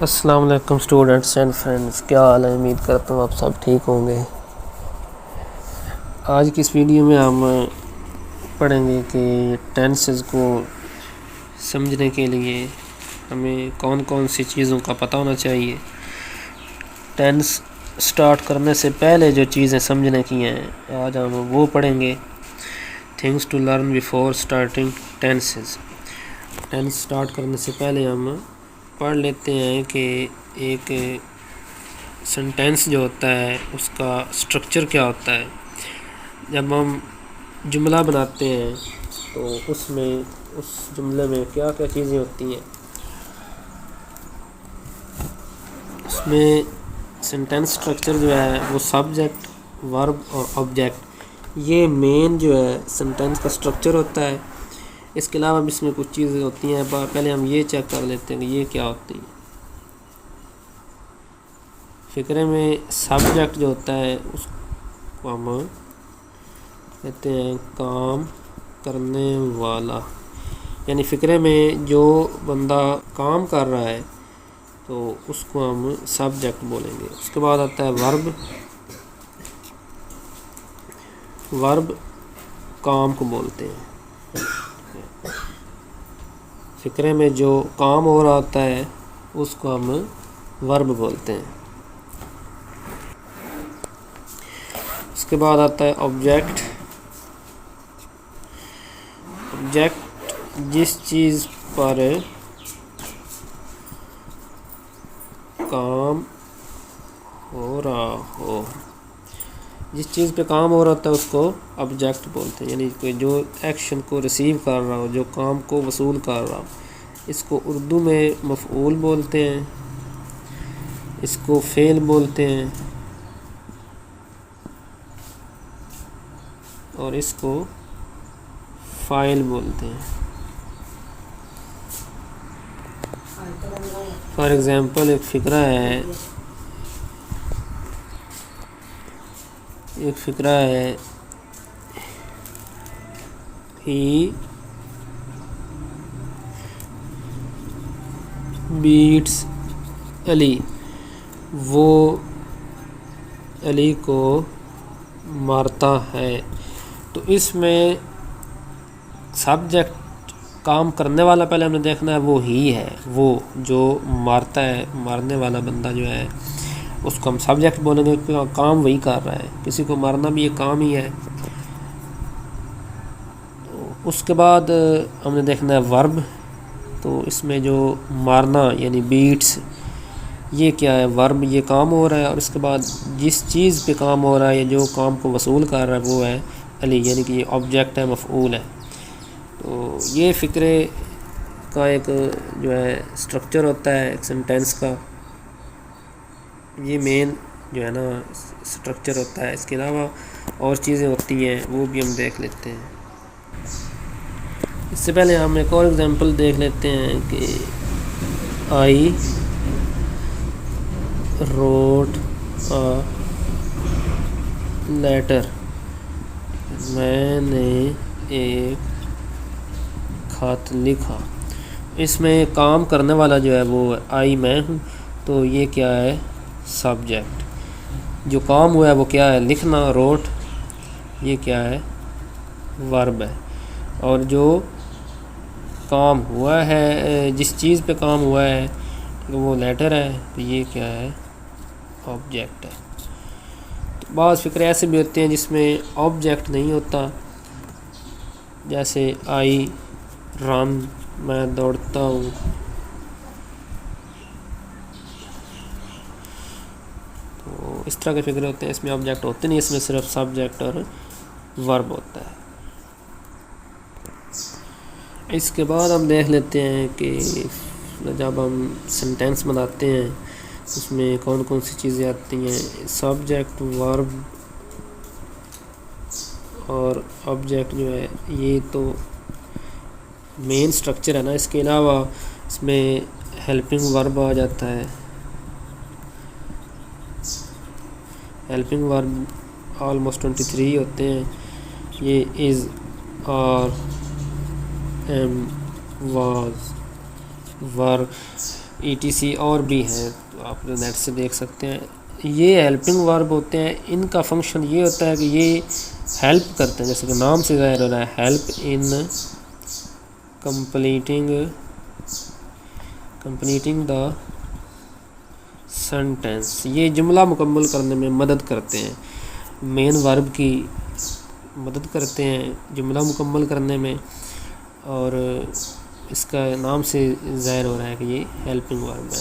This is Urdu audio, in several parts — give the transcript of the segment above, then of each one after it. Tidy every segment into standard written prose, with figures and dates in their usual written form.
السلام علیکم اسٹوڈنٹس اینڈ فرینڈس، کیا حال ہے؟ امید کرتا ہوں آپ سب ٹھیک ہوں گے۔ آج کی اس ویڈیو میں ہم پڑھیں گے کہ ٹینسز کو سمجھنے کے لیے ہمیں کون کون سی چیزوں کا پتہ ہونا چاہیے۔ ٹینس سٹارٹ کرنے سے پہلے جو چیزیں سمجھنے کی ہیں آج ہم وہ پڑھیں گے۔ Things to learn before starting tenses. Tense start کرنے سے پہلے ہم پڑھ لیتے ہیں کہ ایک سنٹینس جو ہوتا ہے اس کا سٹرکچر کیا ہوتا ہے۔ جب ہم جملہ بناتے ہیں تو اس جملے میں کیا کیا چیزیں ہوتی ہیں۔ اس میں سنٹینس سٹرکچر جو ہے وہ سبجیکٹ، ورب اور آبجیکٹ، یہ مین جو ہے سنٹینس کا سٹرکچر ہوتا ہے۔ اس کے علاوہ بھی اس میں کچھ چیزیں ہوتی ہیں، پہلے ہم یہ چیک کر لیتے ہیں کہ یہ کیا ہوتی ہیں۔ فقرے میں سبجیکٹ جو ہوتا ہے اس کو ہم کہتے ہیں کام کرنے والا، یعنی فقرے میں جو بندہ کام کر رہا ہے تو اس کو ہم سبجیکٹ بولیں گے۔ اس کے بعد آتا ہے ورب۔ ورب کام کو بولتے ہیں۔ فقرے میں جو کام ہو رہا ہوتا ہے اس کو ہم ورب بولتے ہیں۔ اس کے بعد آتا ہے آبجیکٹ۔ آبجیکٹ جس چیز پر کام ہو رہا ہو، جس چیز پہ کام ہو رہا ہوتا ہے اس کو آبجیکٹ بولتے ہیں، یعنی کوئی جو ایکشن کو ریسیو کر رہا ہو، جو کام کو وصول کر رہا ہو، اس کو اردو میں مفعول بولتے ہیں، اس کو فعل بولتے ہیں اور اس کو فاعل بولتے ہیں۔ فار ایگزامپل ایک فقرہ ہے ہی بیٹس علی، وہ علی کو مارتا ہے۔ تو اس میں سبجیکٹ کام کرنے والا پہلے ہم نے دیکھنا ہے وہ ہی ہے، وہ جو مارتا ہے، مارنے والا بندہ جو ہے اس کو ہم سبجیکٹ بولیں گے کیونکہ کام وہی کر رہا ہے، کسی کو مارنا بھی ایک کام ہی ہے۔ اس کے بعد ہم نے دیکھنا ہے ورب۔ تو اس میں جو مارنا یعنی بیٹس، یہ کیا ہے؟ ورب، یہ کام ہو رہا ہے، اور اس کے بعد جس چیز پہ کام ہو رہا ہے یا جو کام کو وصول کر رہا ہے وہ ہے علی، یعنی کہ یہ آبجیکٹ ہے، مفعول ہے۔ تو یہ فقرے کا ایک جو ہے سٹرکچر ہوتا ہے ایک سنٹینس کا، یہ مین جو ہے نا سٹرکچر ہوتا ہے۔ اس کے علاوہ اور چیزیں ہوتی ہیں وہ بھی ہم دیکھ لیتے ہیں۔ اس سے پہلے ہم ایک اور ایگزامپل دیکھ لیتے ہیں کہ آئی روٹ لیٹر، میں نے ایک خط لکھا۔ اس میں کام کرنے والا جو ہے وہ آئی میں ہوں، تو یہ کیا ہے؟ سبجیکٹ۔ جو کام ہوا ہے وہ کیا ہے؟ لکھنا، روٹ، یہ کیا ہے؟ ورب ہے۔ اور جو کام ہوا ہے، جس چیز پہ کام ہوا ہے وہ لیٹر ہے، تو یہ کیا ہے؟ آبجیکٹ ہے۔ تو بعض فقرے ایسے بھی ہوتے ہیں جس میں آبجیکٹ نہیں ہوتا، جیسے آئی رن، میں دوڑتا ہوں۔ تو اس طرح کے فقرے ہوتے ہیں، اس میں آبجیکٹ ہوتے نہیں، اس میں صرف سبجیکٹ اور ورب ہوتا ہے۔ اس کے بعد ہم دیکھ لیتے ہیں کہ جب ہم سنٹینس بناتے ہیں اس میں کون کون سی چیزیں آتی ہیں۔ سبجیکٹ، ورب اور آبجیکٹ جو ہے یہ تو مین سٹرکچر ہے نا۔ اس کے علاوہ اس میں ہیلپنگ ورب آ جاتا ہے۔ ہیلپنگ ورب آلموسٹ 23 ہوتے ہیں، یہ is, are, am, was, were, ETC اور بھی ہیں، تو آپ نیٹ سے دیکھ سکتے ہیں۔ یہ ہیلپنگ ورب ہوتے ہیں، ان کا فنکشن یہ ہوتا ہے کہ یہ ہیلپ کرتے ہیں، جیسے کہ نام سے ظاہر ہو رہا ہے، help in completing the sentence, یہ جملہ مکمل کرنے میں مدد کرتے ہیں، مین ورب کی مدد کرتے ہیں جملہ مکمل کرنے میں، اور اس کا نام سے ظاہر ہو رہا ہے کہ یہ ہیلپنگ ورب ہے۔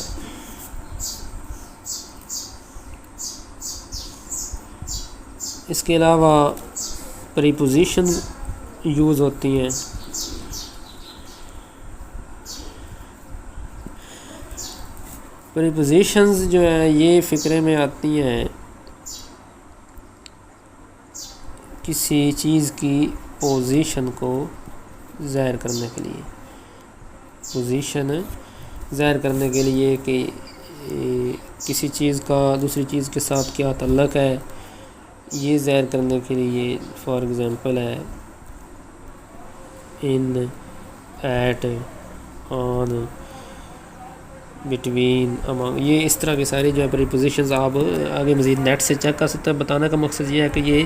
اس کے علاوہ پریپوزیشن یوز ہوتی ہیں۔ پریپوزیشنز جو ہیں یہ فقرے میں آتی ہیں کسی چیز کی پوزیشن کو ظاہر کرنے کے لیے، پوزیشن ظاہر کرنے کے لیے کہ کسی چیز کا دوسری چیز کے ساتھ کیا تعلق ہے، یہ ظاہر کرنے کے لیے فار ایگزامپل ہے ان، ایٹ، آن، بٹوین، امانگ، یہ اس طرح کی ساری جو ہے پریپوزیشنز آپ آگے مزید نیٹ سے چیک کر سکتے ہیں۔ بتانے کا مقصد یہ ہے کہ یہ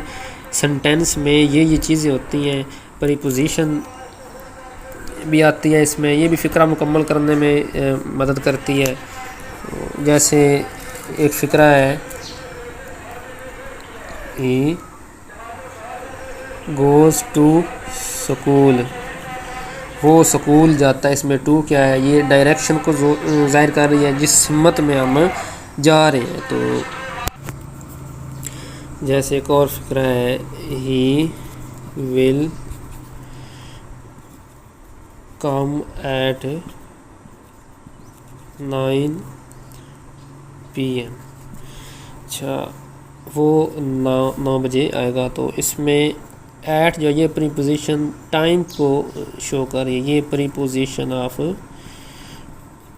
سنٹینس میں یہ چیزیں ہوتی ہیں، پریپوزیشن بھی آتی ہے اس میں، یہ بھی فقرہ مکمل کرنے میں مدد کرتی ہے۔ جیسے ایک فقرہ ہے ہی گوز ٹو سکول، وہ سکول جاتا ہے، اس میں ٹو کیا ہے، یہ ڈائریکشن کو ظاہر کر رہی ہے جس سمت میں ہم جا رہے ہیں۔ تو جیسے ایک اور فقرہ ہے ہی ول کم ایٹ 9 PM، اچھا وہ 9 بجے آئے گا، تو اس میں ایٹ جو یہ پریپوزیشن ٹائم کو شو کر رہی ہے، یہ پریپوزیشن آف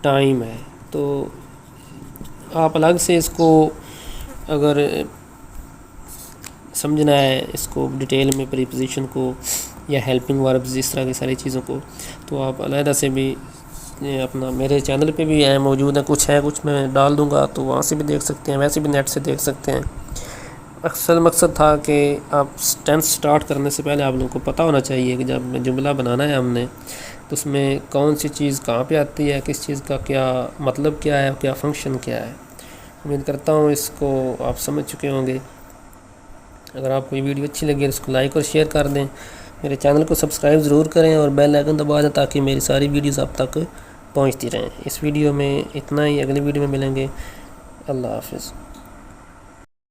ٹائم ہے۔ تو آپ الگ سے اس کو اگر سمجھنا ہے اس کو ڈیٹیل میں پریپوزیشن کو یا ہیلپنگ وربز اس طرح کی ساری چیزوں کو، تو آپ علیحدہ سے بھی اپنا میرے چینل پہ بھی ہے موجود ہے، کچھ میں ڈال دوں گا، تو وہاں سے بھی دیکھ سکتے ہیں، ویسے بھی نیٹ سے دیکھ سکتے ہیں۔ اکثر مقصد تھا کہ آپ ٹینس سٹارٹ کرنے سے پہلے آپ لوگوں کو پتہ ہونا چاہیے کہ جب جملہ بنانا ہے ہم نے تو اس میں کون سی چیز کہاں پہ آتی ہے، کس چیز کا کیا مطلب کیا ہے، کیا فنکشن کیا ہے۔ امید کرتا ہوں اس کو آپ سمجھ چکے ہوں گے۔ اگر آپ کو یہ ویڈیو اچھی لگی اس کو لائک اور شیئر کر دیں، میرے چینل کو سبسکرائب ضرور کریں اور بیل آئیکن دبا دیں تاکہ میری ساری ویڈیوز آپ تک پہنچتی رہیں۔ اس ویڈیو میں اتنا ہی، اگلی ویڈیو میں ملیں گے۔ اللہ حافظ۔